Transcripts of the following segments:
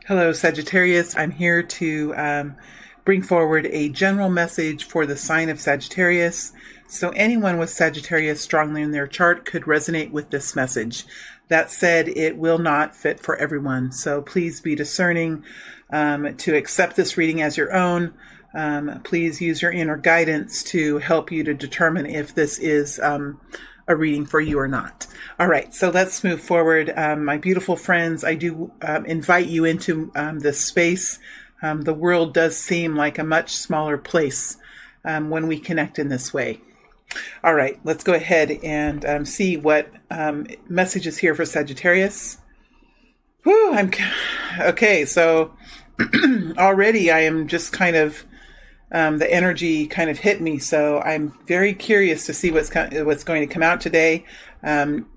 Hello, Sagittarius. I'm here to bring forward a general message for the sign of Sagittarius. So anyone with Sagittarius strongly in their chart could resonate with this message. That said, it will not fit for everyone. So please be discerning to accept this reading as your own. Please use your inner guidance to help you to determine if this is a reading for you or not. All right, so let's move forward. My beautiful friends, I do invite you into this space. The world does seem like a much smaller place when we connect in this way. All right, let's go ahead and see what message is here for Sagittarius. Whew, okay, so already I am just kind of the energy kind of hit me, so I'm very curious to see what's going to come out today.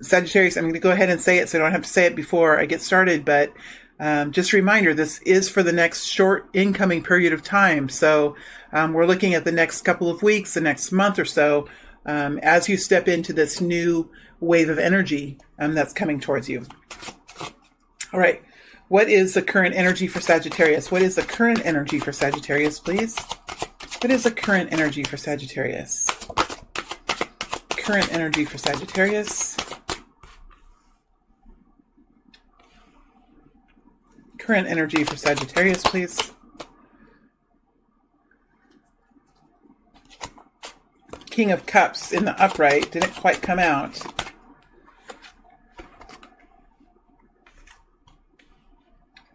Sagittarius, I'm going to go ahead and say it so I don't have to say it before I get started, but just a reminder, this is for the next short incoming period of time. So we're looking at the next couple of weeks, the next month or so, as you step into this new wave of energy that's coming towards you. All right. What is the current energy for Sagittarius? What is the current energy for Sagittarius, please? What is the current energy for Sagittarius? Current energy for Sagittarius. Current energy for Sagittarius, please. King of Cups in the upright didn't quite come out.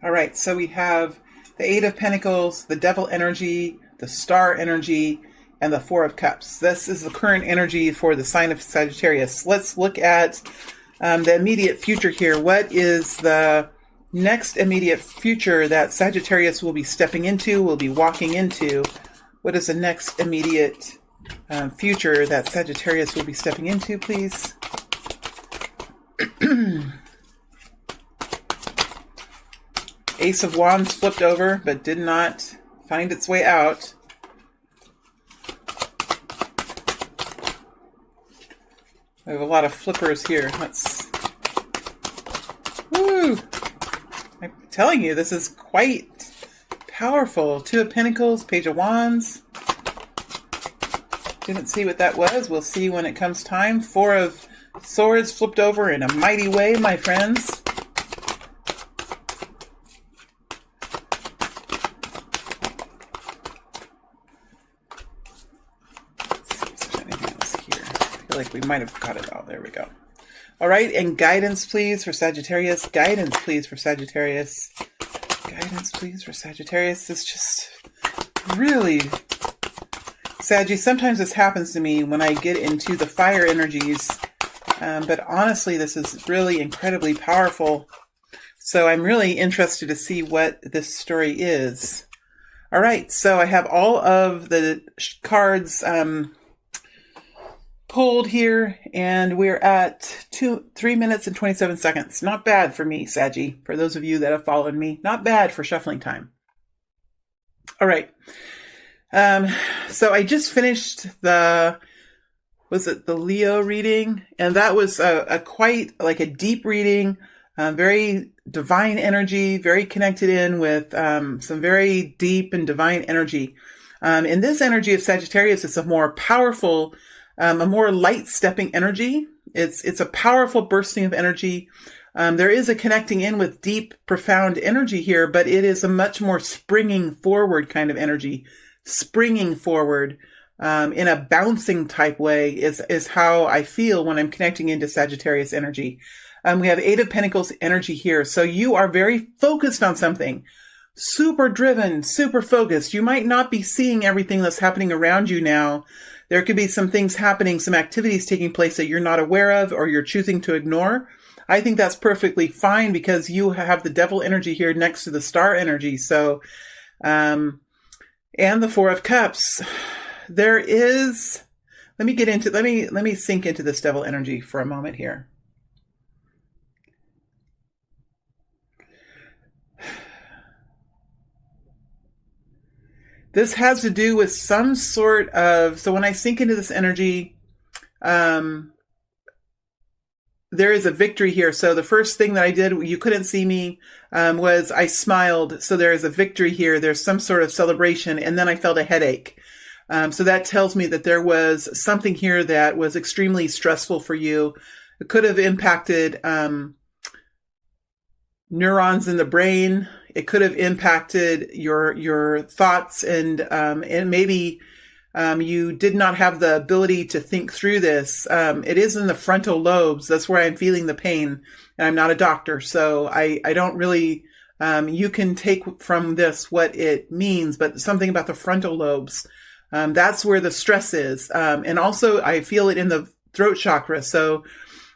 All right, so we have the Eight of Pentacles, the Devil energy, the Star energy, and the Four of Cups. This is the current energy for the sign of Sagittarius. Let's look at the immediate future here. What is the next immediate future that Sagittarius will be stepping into, will be walking into? What is the next immediate future that Sagittarius will be stepping into, please? Ace of Wands flipped over, but did not find its way out. We have a lot of flippers here. Woo! I'm telling you, this is quite powerful. Two of Pentacles, Page of Wands. Didn't see what that was. We'll see when it comes time. Four of Swords flipped over in a mighty way, my friends. Like we might have got it all. There we go. All right, and guidance, please, for Sagittarius. Guidance, please, for Sagittarius. Guidance, please, for Sagittarius. It's just really... Saggy, sometimes this happens to me when I get into the fire energies. But honestly, this is really incredibly powerful. So I'm really interested to see what this story is. All right, so I have all of the cards... pulled here, and we're at 3 minutes and 27 seconds. Not bad for me, Saggy. For those of you that have followed me, not bad for shuffling time. All right. So I just finished the Leo reading, and that was a quite like a deep reading, very divine energy, very connected in with some very deep and divine energy. In this energy of Sagittarius, it's a more powerful, a more light stepping energy. It's a powerful bursting of energy. There is a connecting in with deep, profound energy here, but it is a much more springing forward kind of energy. Springing forward in a bouncing type way is how I feel when I'm connecting into Sagittarius energy. We have Eight of Pentacles energy here. So you are very focused on something. Super driven, super focused. You might not be seeing everything that's happening around you now. There could be some things happening, some activities taking place that you're not aware of or you're choosing to ignore. I think that's perfectly fine because you have the Devil energy here next to the Star energy. So, and the Four of Cups. There is, let me sink into this Devil energy for a moment here. This has to do with some sort of, so when I sink into this energy, there is a victory here. So the first thing that I did, you couldn't see me, was I smiled. So there is a victory here. There's some sort of celebration. And then I felt a headache. So that tells me that there was something here that was extremely stressful for you. It could have impacted neurons in the brain. It could have impacted your thoughts, and maybe you did not have the ability to think through this. It is in the frontal lobes. That's where I'm feeling the pain. And I'm not a doctor, so I don't really, you can take from this what it means, but something about the frontal lobes. That's where the stress is. And also I feel it in the throat chakra. So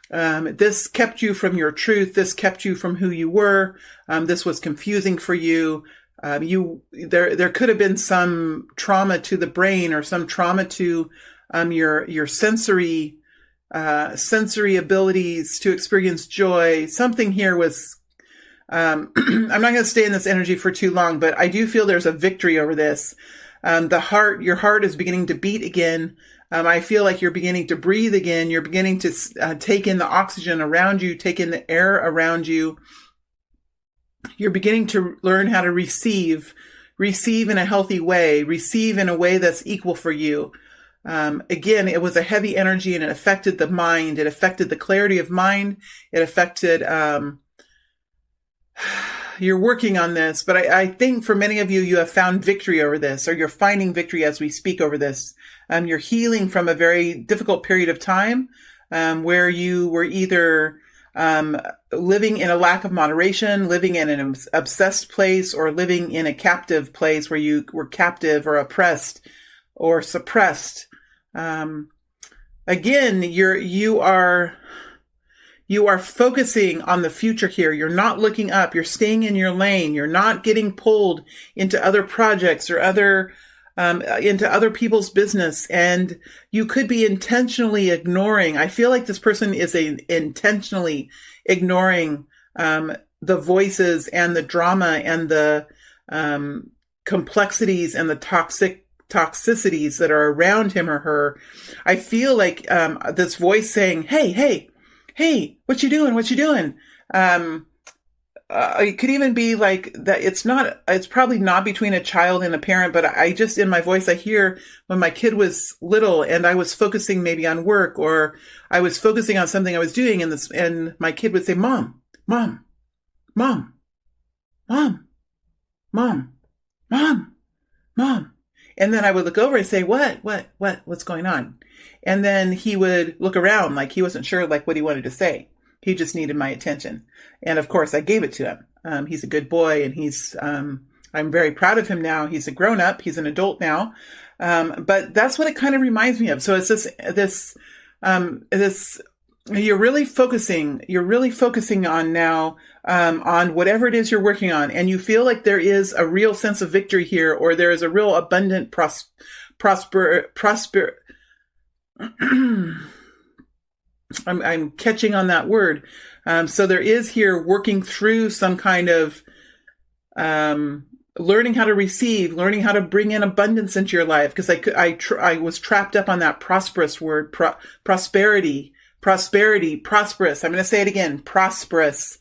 this kept you from your truth. This kept you from who you were. This was confusing for you. There could have been some trauma to the brain, or some trauma to your sensory abilities to experience joy. Something here was, I'm not going to stay in this energy for too long, but I do feel there's a victory over this. Your heart is beginning to beat again. I feel like you're beginning to breathe again. You're beginning to take in the oxygen around you, take in the air around you. You're beginning to learn how to receive in a healthy way, receive in a way that's equal for you. Again, it was a heavy energy, and it affected the mind. It affected the clarity of mind. It affected, you're working on this, but I think for many of you, you have found victory over this, or you're finding victory as we speak over this. You're healing from a very difficult period of time, where you were either living in a lack of moderation, living in an obsessed place, or living in a captive place where you were captive or oppressed or suppressed. Again, you are focusing on the future here. You're not looking up. You're staying in your lane. You're not getting pulled into other projects or into other people's business. And you could be intentionally ignoring. I feel like this person is intentionally ignoring the voices and the drama and the complexities and the toxicities that are around him or her. I feel like this voice saying, hey, what you doing? What you doing? It could even be like that. It's probably not between a child and a parent, but I just, in my voice, I hear when my kid was little and I was focusing maybe on work, or I was focusing on something I was doing, and my kid would say, Mom, Mom, Mom, Mom, Mom, Mom, Mom. And then I would look over and say, what's going on? And then he would look around like he wasn't sure like what he wanted to say. He just needed my attention. And of course I gave it to him. He's a good boy, and I'm very proud of him now. He's a grown up. He's an adult now. But that's what it kind of reminds me of. So it's this, you're really focusing on now, on whatever it is you're working on. And you feel like there is a real sense of victory here, or there is a real abundant prosper. I'm catching on that word. So there is here working through some kind of, learning how to receive, learning how to bring in abundance into your life. Cause I was trapped up on that prosperous word, prosperity, prosperous. I'm going to say it again, prosperous,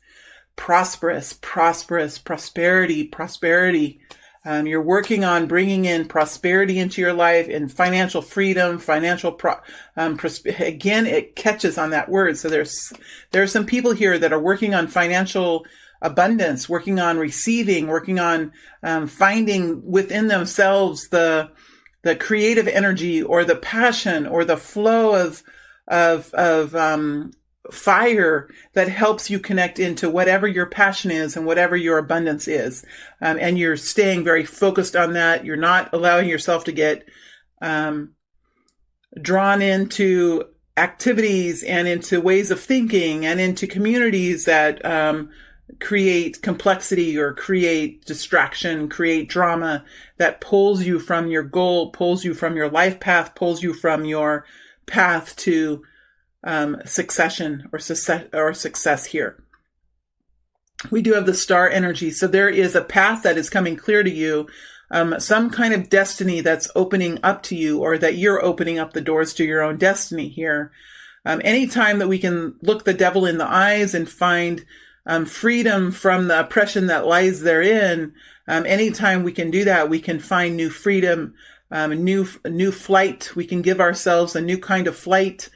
prosperity. You're working on bringing in prosperity into your life, and financial freedom, again, it catches on that word. So there are some people here that are working on financial abundance, working on receiving, working on finding within themselves the creative energy, or the passion, or the flow of fire that helps you connect into whatever your passion is and whatever your abundance is. And you're staying very focused on that. You're not allowing yourself to get drawn into activities and into ways of thinking and into communities that create complexity, or create distraction, create drama that pulls you from your goal, pulls you from your life path, pulls you from your path to succession or success here. We do have the star energy. So there is a path that is coming clear to you, some kind of destiny that's opening up to you, or that you're opening up the doors to your own destiny here. Anytime that we can look the devil in the eyes and find freedom from the oppression that lies therein, anytime we can do that, we can find new freedom, new flight. We can give ourselves a new kind of flight.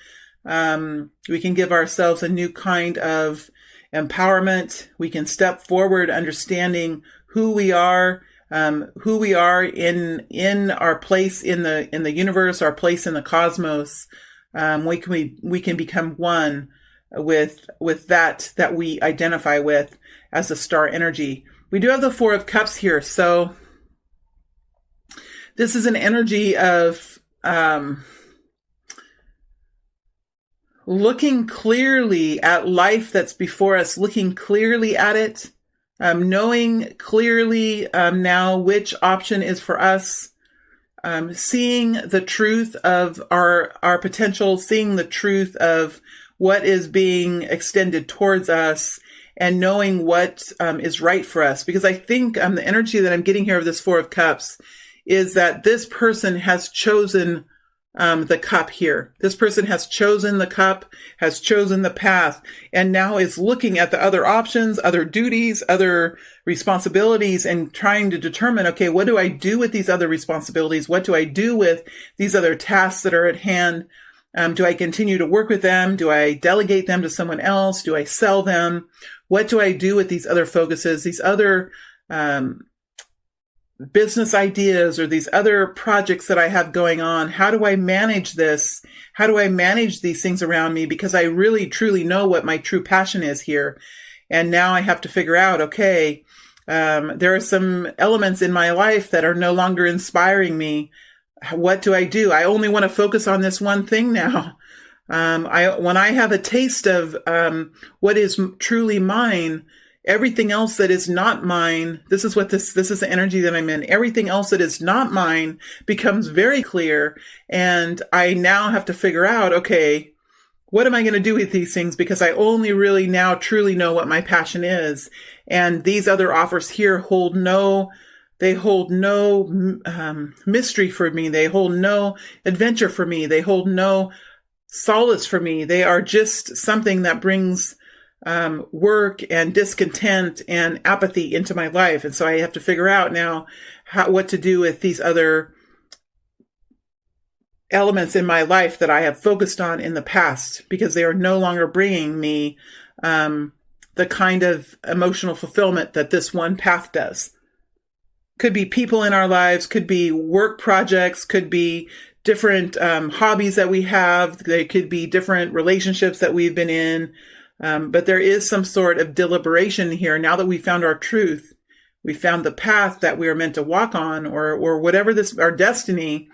We can give ourselves a new kind of empowerment. We can step forward understanding who we are in our place in the universe, our place in the cosmos. We can become one with that we identify with as a star energy. We do have the Four of Cups here. So this is an energy of looking clearly at life that's before us, looking clearly at it, knowing clearly now which option is for us, seeing the truth of our potential, seeing the truth of what is being extended towards us, and knowing what is right for us. Because I think the energy that I'm getting here of this Four of Cups is that this person has chosen the cup here. This person has chosen the cup, has chosen the path, and now is looking at the other options, other duties, other responsibilities, and trying to determine, okay, what do I do with these other responsibilities? What do I do with these other tasks that are at hand? Do I continue to work with them? Do I delegate them to someone else? Do I sell them? What do I do with these other focuses, these other business ideas, or these other projects that I have going on? How do I manage this? How do I manage these things around me? Because I really, truly know what my true passion is here. And now I have to figure out, okay, there are some elements in my life that are no longer inspiring me. What do? I only want to focus on this one thing now. When I have a taste of what is truly mine, everything else that is not mine, this is the energy that I'm in. Everything else that is not mine becomes very clear. And I now have to figure out, okay, what am I going to do with these things? Because I only really now truly know what my passion is. And these other offers here hold no mystery for me. They hold no adventure for me. They hold no solace for me. They are just something that brings work and discontent and apathy into my life. And so I have to figure out now what to do with these other elements in my life that I have focused on in the past, because they are no longer bringing me the kind of emotional fulfillment that this one path does. Could be people in our lives, could be work projects, could be different hobbies that we have. They could be different relationships that we've been in. But there is some sort of deliberation here. Now that we found our truth, we found the path that we are meant to walk on, or whatever our destiny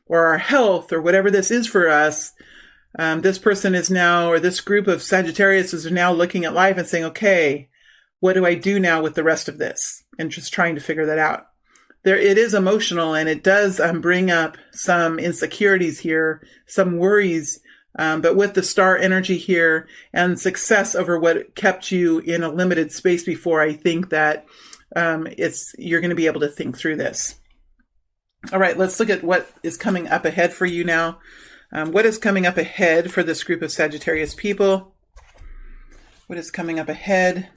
or our health or whatever this is for us. This person is now, or this group of Sagittarius is now looking at life and saying, okay, what do I do now with the rest of this? And just trying to figure that out. It is emotional, and it does bring up some insecurities here, some worries, but with the star energy here and success over what kept you in a limited space before, I think that you're going to be able to think through this. All right, let's look at what is coming up ahead for you now. What is coming up ahead for this group of Sagittarius people? What is coming up ahead?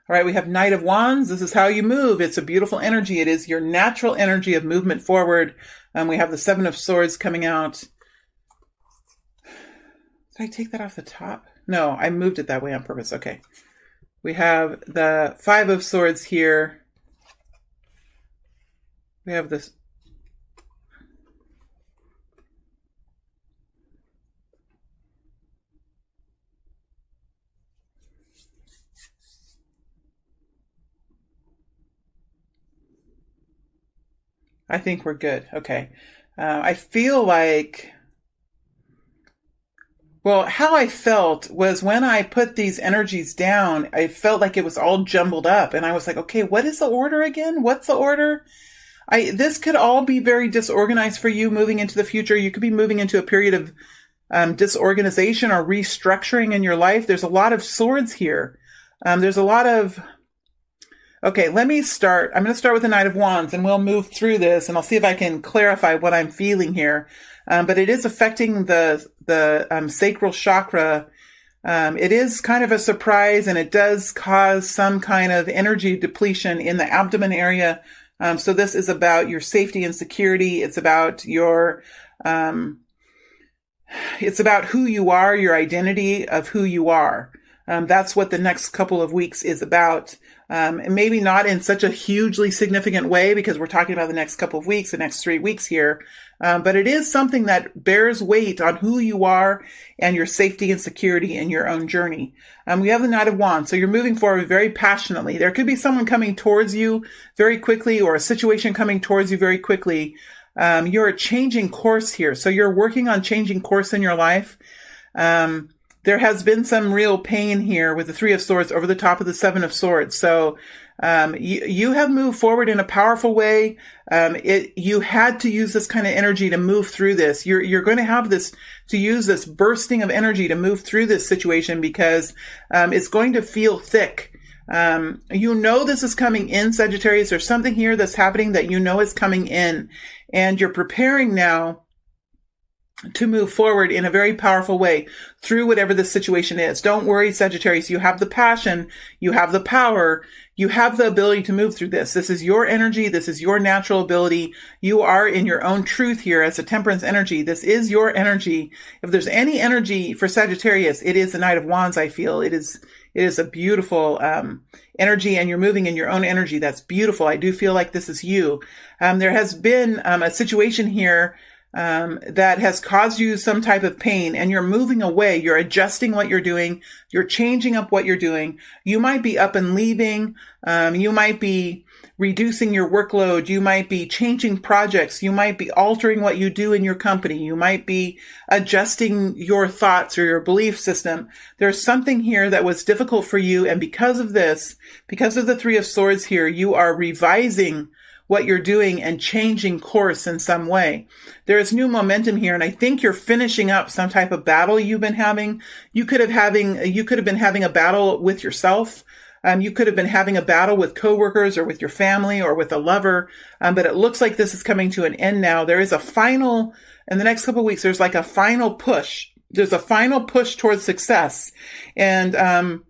All right, we have Knight of Wands. This is how you move. It's a beautiful energy. It is your natural energy of movement forward. We have the Seven of Swords coming out. Did I take that off the top? No, I moved it that way on purpose. Okay. We have the Five of Swords here. We have this. I think we're good. Okay. I feel like, well, how I felt was when I put these energies down, I felt like it was all jumbled up, and I was like, okay, what is the order again? What's the order? This could all be very disorganized for you moving into the future. You could be moving into a period of disorganization or restructuring in your life. There's a lot of swords here. There's a lot of, okay, let me start. I'm going to start with the Knight of Wands, and we'll move through this, and I'll see if I can clarify what I'm feeling here. But it is affecting the the sacral chakra, it is kind of a surprise, and it does cause some kind of energy depletion in the abdomen area. So this is about your safety and security. It's about it's about who you are, your identity of who you are. That's what the next couple of weeks is about. And maybe not in such a hugely significant way, because we're talking about the next couple of weeks, the next 3 weeks here. But it is something that bears weight on who you are and your safety and security in your own journey. We have the Knight of Wands. So you're moving forward very passionately. There could be someone coming towards you very quickly, or a situation coming towards you very quickly. You're changing course here. So you're working on changing course in your life. There has been some real pain here with the Three of Swords over the top of the Seven of Swords. So you have moved forward in a powerful way. You had to use this kind of energy to move through this. You're going to use this bursting of energy to move through this situation, because it's going to feel thick. You know this is coming in, Sagittarius. There's something here that's happening that you know is coming in, and you're preparing now to move forward in a very powerful way through whatever the situation is. Don't worry, Sagittarius. You have the passion, you have the power, you have the ability to move through this. This is your energy. This is your natural ability. You are in your own truth here as a Temperance energy. This is your energy. If there's any energy for Sagittarius, it is the Knight of Wands, I feel. It is a beautiful energy, and you're moving in your own energy. That's beautiful. I do feel like this is you. There has been a situation here that has caused you some type of pain, and you're moving away. You're adjusting what you're doing. You're changing up what you're doing. You might be up and leaving. You might be reducing your workload. You might be changing projects. You might be altering what you do in your company. You might be adjusting your thoughts or your belief system. There's something here that was difficult for you. And because of this, because of the Three of Swords here, you are revising what you're doing and changing course in some way. There is new momentum here, and I think you're finishing up some type of battle you've been having. You could have been having a battle with yourself. You could have been having a battle with coworkers or with your family or with a lover. But it looks like this is coming to an end now. There is a final, in the next couple of weeks, there's like a final push. There's a final push towards success. And,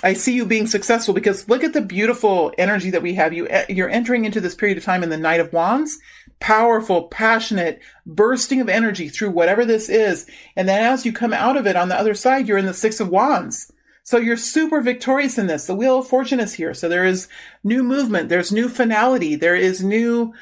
I see you being successful, because look at the beautiful energy that we have. You're entering into this period of time in the Knight of Wands, powerful, passionate, bursting of energy through whatever this is. And then as you come out of it on the other side, you're in the Six of Wands. So you're super victorious in this. The Wheel of Fortune is here. So there is new movement. There's new finality. There is new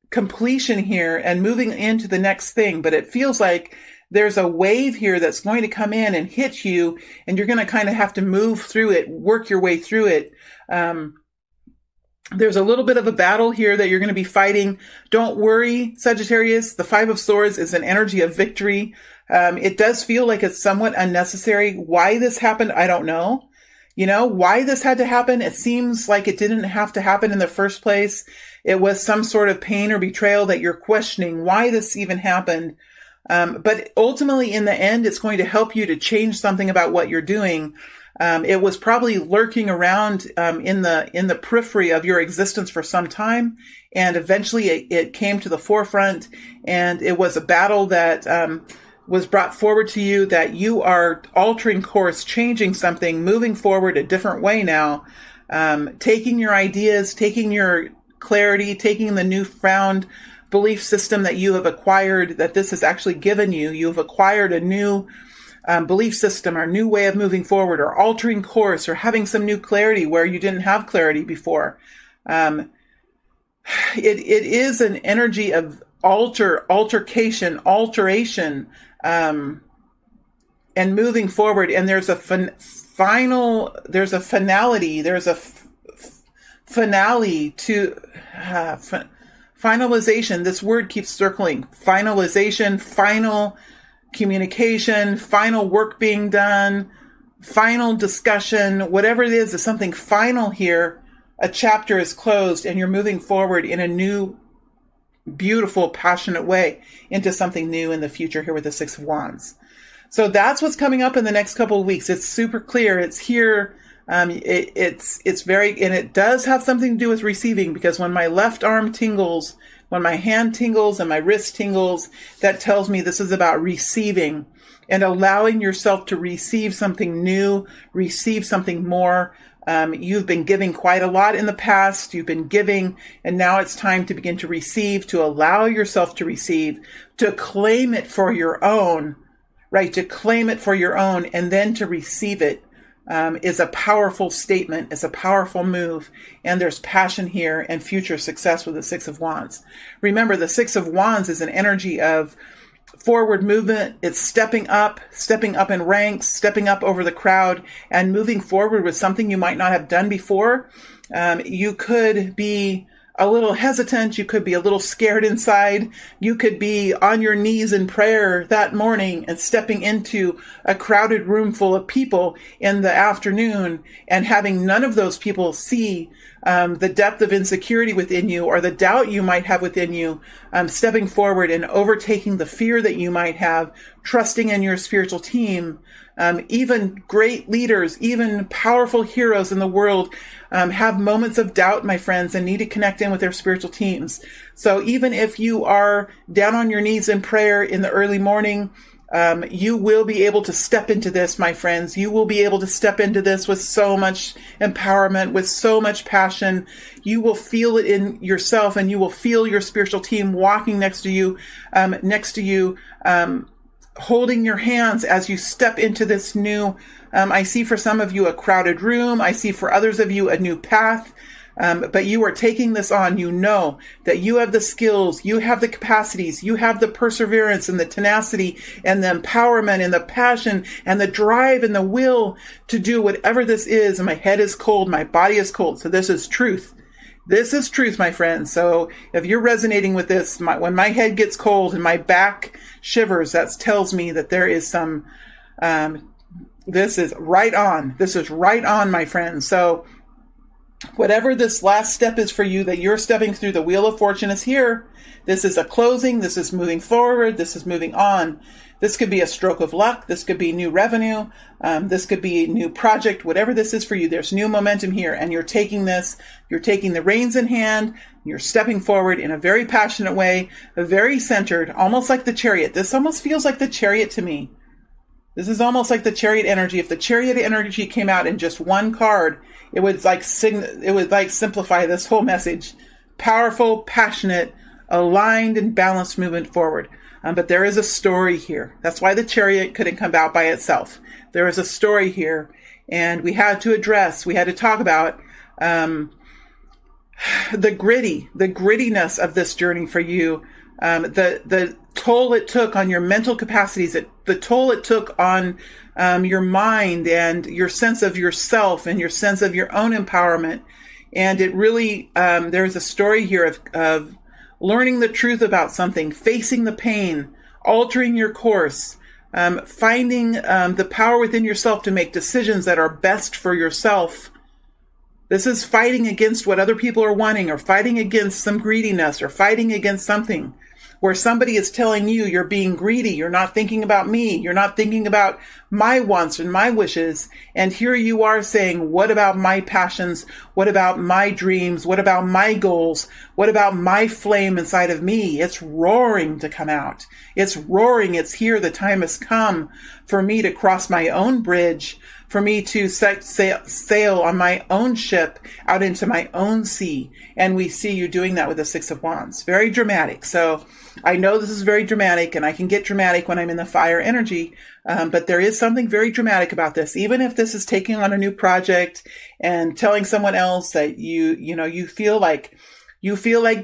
completion here and moving into the next thing. But it feels like there's a wave here that's going to come in and hit you, and you're going to kind of have to move through it, work your way through it. There's a little bit of a battle here that you're going to be fighting. Don't worry, Sagittarius. The Five of Swords is an energy of victory. It does feel like it's somewhat unnecessary. Why this happened, I don't know. You know, why this had to happen, it seems like it didn't have to happen in the first place. It was some sort of pain or betrayal that you're questioning why this even happened. But ultimately, in the end, it's going to help you to change something about what you're doing. It was probably lurking around in the periphery of your existence for some time, and eventually it came to the forefront, and it was a battle that was brought forward to you, that you are altering course, changing something, moving forward a different way now, taking your ideas, taking your clarity, taking the newfound belief system that you have acquired, that this has actually given you. You've acquired a new belief system or a new way of moving forward, or altering course, or having some new clarity where you didn't have clarity before. It is an energy of altercation, alteration, and moving forward. And there's a finality. There's a finale to finalization. This word keeps circling. Finalization, final communication, final work being done, final discussion, whatever it is something final here. A chapter is closed, and you're moving forward in a new, beautiful, passionate way into something new in the future here with the Six of Wands. So that's what's coming up in the next couple of weeks. It's super clear. It's here. It's very, and it does have something to do with receiving, because when my left arm tingles When my hand tingles and my wrist tingles, that tells me this is about receiving and allowing yourself to receive something new, receive something more. You've been giving quite a lot in the past. You've been giving, and now it's time to begin to receive, to allow yourself to receive, to claim it for your own, right? To claim it for your own and then to receive it is a powerful statement. It's a powerful move. And there's passion here and future success with the Six of Wands. Remember, the Six of Wands is an energy of forward movement. It's stepping up in ranks, stepping up over the crowd and moving forward with something you might not have done before. You could be a little hesitant. You could be a little scared inside. You could be on your knees in prayer that morning and stepping into a crowded room full of people in the afternoon and having none of those people see the depth of insecurity within you or the doubt you might have within you, stepping forward and overtaking the fear that you might have, trusting in your spiritual team. Even great leaders, even powerful heroes in the world have moments of doubt, my friends, and need to connect in with their spiritual teams. So even if you are down on your knees in prayer in the early morning, you will be able to step into this, my friends. You will be able to step into this with so much empowerment, with so much passion. You will feel it in yourself, and you will feel your spiritual team walking next to you, holding your hands as you step into this new, I see for some of you a crowded room. I see for others of you a new path. But you are taking this on. You know that you have the skills, you have the capacities, you have the perseverance and the tenacity and the empowerment and the passion and the drive and the will to do whatever this is. And my head is cold, my body is cold. So this is truth. This is truth, my friends. So if you're resonating with this, when my head gets cold and my back shivers, that tells me that there is some, this is right on. This is right on, my friends. So whatever this last step is for you that you're stepping through, the Wheel of Fortune is here. This is a closing. This is moving forward. This is moving on. This could be a stroke of luck. This could be new revenue. This could be a new project. Whatever this is for you, there's new momentum here. And you're taking the reins in hand. You're stepping forward in a very passionate way, very centered, almost like the Chariot. This almost feels like the Chariot to me. This is almost like the Chariot energy. If the Chariot energy came out in just one card, it would simplify this whole message. Powerful, passionate, aligned, and balanced movement forward. But there is a story here. That's why the Chariot couldn't come out by itself. There is a story here, and we had to talk about the grittiness of this journey for you, the toll it took on your mental capacities, the toll it took on your mind and your sense of yourself and your sense of your own empowerment. And it really, there's a story here of learning the truth about something, facing the pain, altering your course, finding the power within yourself to make decisions that are best for yourself. This is fighting against what other people are wanting, or fighting against some greediness, or fighting against something where somebody is telling you you're being greedy. You're not thinking about me. You're not thinking about my wants and my wishes. And here you are saying, what about my passions? What about my dreams? What about my goals? What about my flame inside of me? It's roaring to come out. It's roaring. It's here. The time has come for me to cross my own bridge, for me to set sail on my own ship out into my own sea. And we see you doing that with the Six of Wands. Very dramatic. So I know this is very dramatic, and I can get dramatic when I'm in the fire energy. But there is something very dramatic about this. Even if this is taking on a new project and telling someone else that you feel like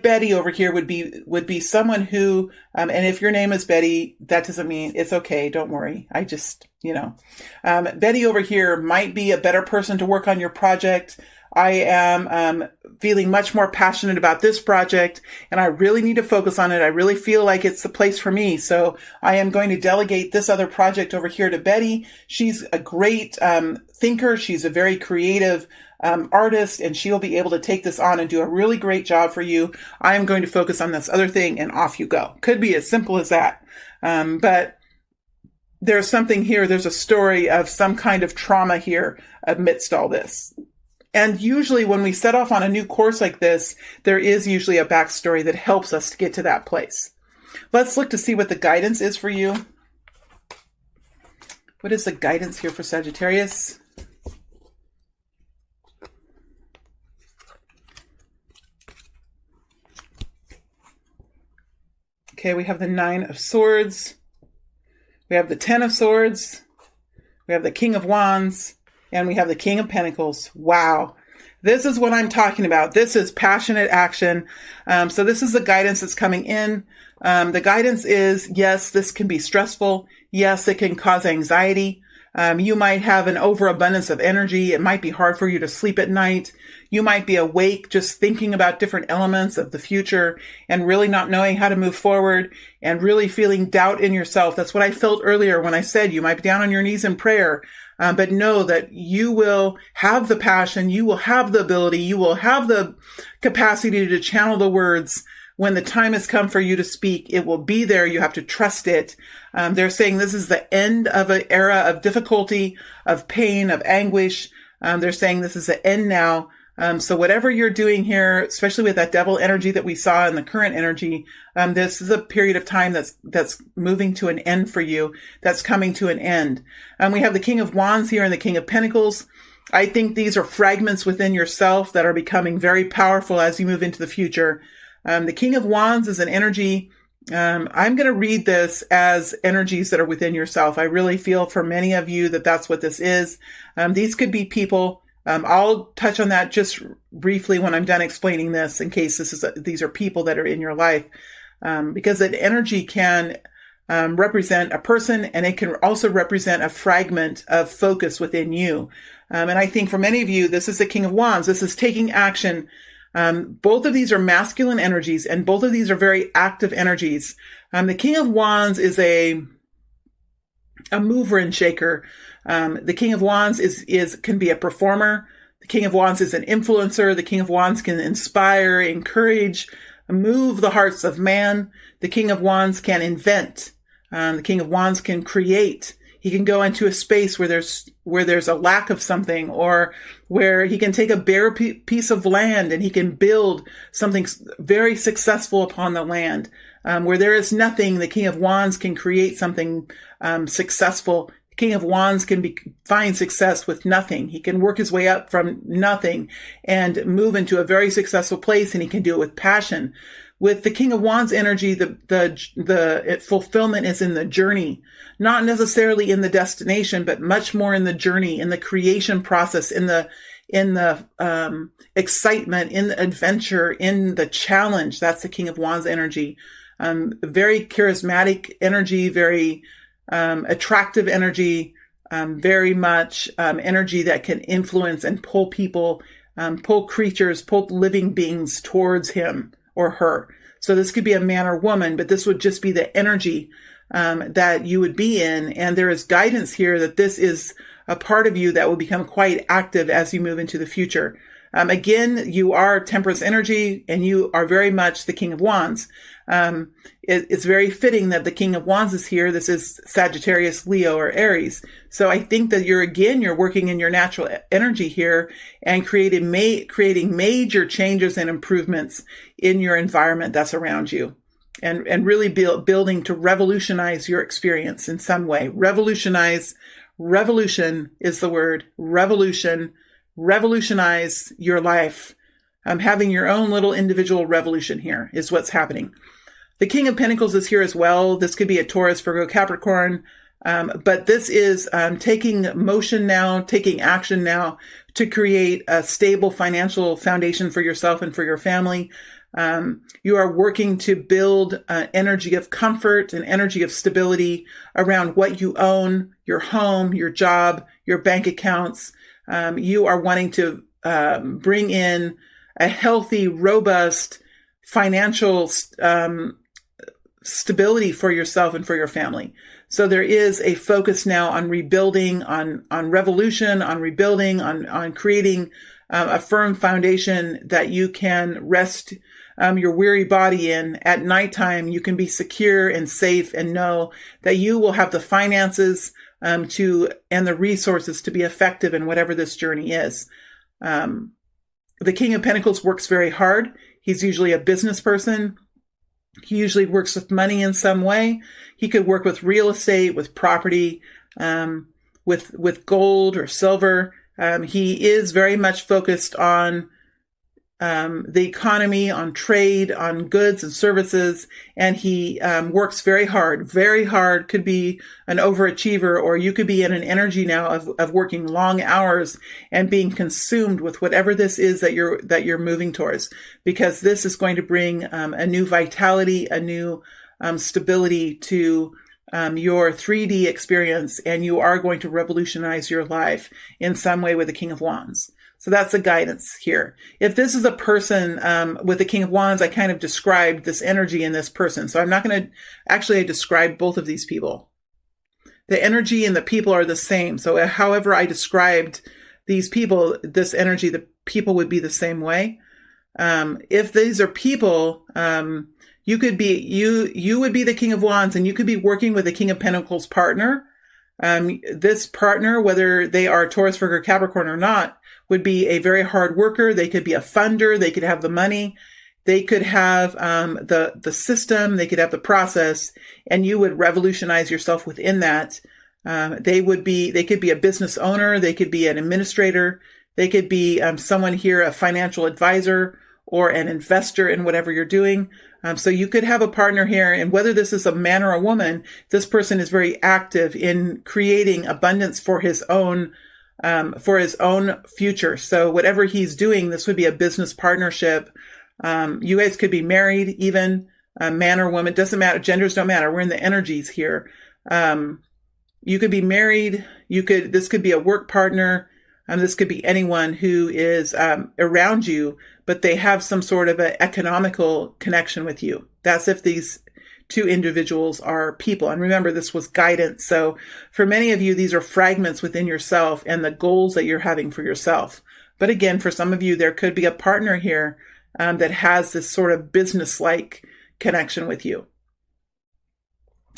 Betty over here would be someone who, and if your name is Betty, that doesn't mean it's okay. Don't worry. Betty over here might be a better person to work on your project. I am feeling much more passionate about this project, and I really need to focus on it. I really feel like it's the place for me. So I am going to delegate this other project over here to Betty. She's a great thinker. She's a very creative artist, and she'll be able to take this on and do a really great job for you. I am going to focus on this other thing, and off you go. Could be as simple as that. But there's something here. There's a story of some kind of trauma here amidst all this. And usually when we set off on a new course like this, there is usually a backstory that helps us to get to that place. Let's look to see what the guidance is for you. What is the guidance here for Sagittarius? Okay, we have the 9 of Swords. We have the 10 of Swords. We have the King of Wands. And we have the King of Pentacles. Wow. This is what I'm talking about. This is passionate action. So this is the guidance that's coming in. The guidance is, yes, this can be stressful. Yes, it can cause anxiety. You might have an overabundance of energy. It might be hard for you to sleep at night. You might be awake just thinking about different elements of the future and really not knowing how to move forward and really feeling doubt in yourself. That's what I felt earlier when I said you might be down on your knees in prayer. But know that you will have the passion, you will have the ability, you will have the capacity to channel the words. When the time has come for you to speak, it will be there. You have to trust it. They're saying this is the end of an era of difficulty, of pain, of anguish. They're saying this is the end now. So whatever you're doing here, especially with that devil energy that we saw in the current energy, this is a period of time that's moving to an end for you, that's coming to an end. We have the King of Wands here and the King of Pentacles. I think these are fragments within yourself that are becoming very powerful as you move into the future. The King of Wands is an energy. I'm going to read this as energies that are within yourself. I really feel for many of you that that's what this is. These could be people. I'll touch on that just briefly when I'm done explaining this, in case these are people that are in your life, because an energy can represent a person, and it can also represent a fragment of focus within you. And I think for many of you, this is the King of Wands. This is taking action. Both of these are masculine energies, and both of these are very active energies. The King of Wands is a mover and shaker. The King of Wands can be a performer. The King of Wands is an influencer. The King of Wands can inspire, encourage, move the hearts of man. The King of Wands can invent. The King of Wands can create. He can go into a space where there's a lack of something, or where he can take a bare piece of land and he can build something very successful upon the land. Where there is nothing, the King of Wands can create something successful. The King of Wands can find success with nothing. He can work his way up from nothing and move into a very successful place, and he can do it with passion. With the King of Wands energy, the fulfillment is in the journey, not necessarily in the destination, but much more in the journey, in the creation process, in the excitement, in the adventure, in the challenge. That's the King of Wands energy. Very charismatic energy, very attractive energy, very much energy that can influence and pull people, pull creatures, pull living beings towards him or her. So this could be a man or woman, but this would just be the energy that you would be in. And there is guidance here that this is a part of you that will become quite active as you move into the future. Again, you are Temperance energy, and you are very much the King of Wands. It's very fitting that the King of Wands is here. This is Sagittarius, Leo, or Aries. So I think that you're working in your natural energy here and creating major changes and improvements in your environment that's around you, and really building to revolutionize your experience in some way. Revolution is the word. Revolutionize your life. Having your own little individual revolution here is what's happening. The King of Pentacles is here as well. This could be a Taurus, Virgo, Capricorn. But this is taking motion now, taking action now to create a stable financial foundation for yourself and for your family. You are working to build an energy of comfort, an energy of stability around what you own, your home, your job, your bank accounts. You are wanting to bring in a healthy, robust financial stability for yourself and for your family. So there is a focus now on rebuilding, on revolution, on rebuilding, on creating a firm foundation that you can rest your weary body in. At nighttime, you can be secure and safe and know that you will have the finances and the resources to be effective in whatever this journey is. The King of Pentacles works very hard. He's usually a business person. He usually works with money in some way. He could work with real estate, with property, with gold or silver. He is very much focused on the economy, on trade, on goods and services, and he works very hard. Very hard. Could be an overachiever, or you could be in an energy now of working long hours and being consumed with whatever this is that you're moving towards, because this is going to bring a new vitality, a new stability to your 3D experience, and you are going to revolutionize your life in some way with the King of Wands. So that's the guidance here. If this is a person with the King of Wands, I kind of described this energy in this person. So I'm not going to actually describe both of these people. The energy and the people are the same. So however I described these people, this energy, the people would be the same way. If these are people, you could be, you would be the King of Wands, and you could be working with the King of Pentacles partner. This partner, whether they are Taurus, Virgo, Capricorn or not, would be a very hard worker. They could be a funder. They could have the money. They could have the system. They could have the process, and you would revolutionize yourself within that. They could be a business owner. They could be an administrator. They could be someone here, a financial advisor or an investor in whatever you're doing. So you could have a partner here, and whether this is a man or a woman, this person is very active in creating abundance for his own future. So whatever he's doing, this would be a business partnership. You guys could be married, even man or woman, doesn't matter. Genders don't matter. We're in the energies here. You could be married. This could be a work partner. This could be anyone who is around you, but they have some sort of an economical connection with you. That's if these two individuals are people. And remember, this was guidance. So for many of you, these are fragments within yourself and the goals that you're having for yourself. But again, for some of you, there could be a partner here that has this sort of business-like connection with you.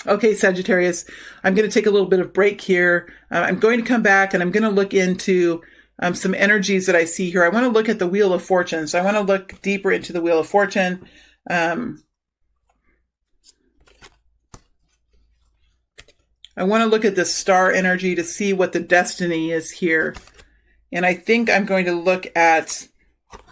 Okay, Sagittarius, I'm going to take a little bit of break here. I'm going to come back and I'm going to look into some energies that I see here. I want to look at the Wheel of Fortune. So I want to look deeper into the Wheel of Fortune. I want to look at the star energy to see what the destiny is here. And I think I'm going to look at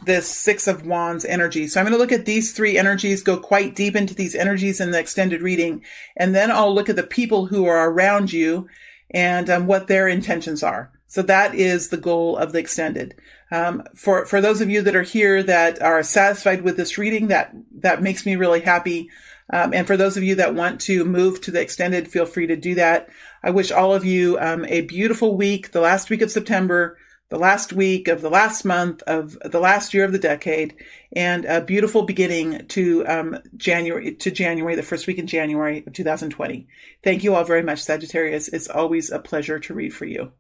this Six of Wands energy. So I'm going to look at these three energies, go quite deep into these energies in the extended reading. And then I'll look at the people who are around you and what their intentions are. So that is the goal of the extended. For those of you that are here that are satisfied with this reading, that makes me really happy. And for those of you that want to move to the extended, feel free to do that. I wish all of you a beautiful week, the last week of September, the last week of the last month of the last year of the decade, and a beautiful beginning to January, the first week in January of 2020. Thank you all very much, Sagittarius. It's always a pleasure to read for you.